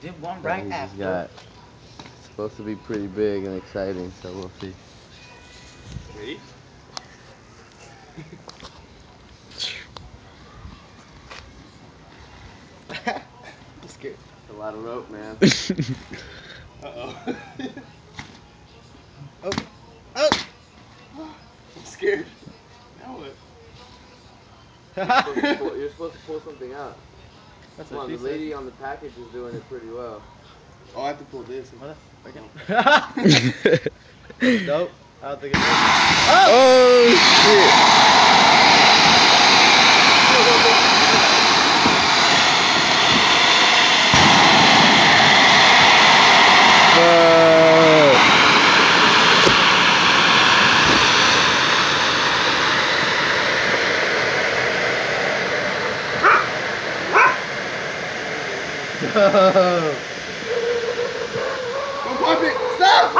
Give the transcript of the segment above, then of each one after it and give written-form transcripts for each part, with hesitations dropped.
Did one that right he just after. got. It's supposed to be pretty big and exciting, so we'll see. Ready? I'm scared. It's a lot of rope, man. Uh-oh. Oh. Oh. I'm scared. Now what? You're supposed to pull something out. That's Come what on, she the said. lady on the package is doing it pretty well. Oh, I have to pull this. Motherfucker. Nope. I don't think it is. Oh Oh. Don't pop it! Stop!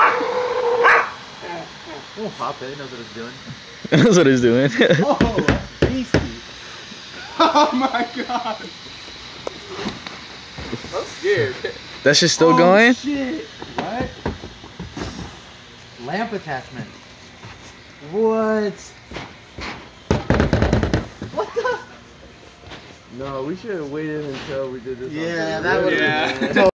Don't pop it. He knows what it's doing. That's what he's doing. Oh, that's beastie. Oh my god! I'm scared. That shit's still Oh, going? shit. What? Lamp attachment. What? What the? No, we should have waited until we did this. Yeah, on that video, would've been- man.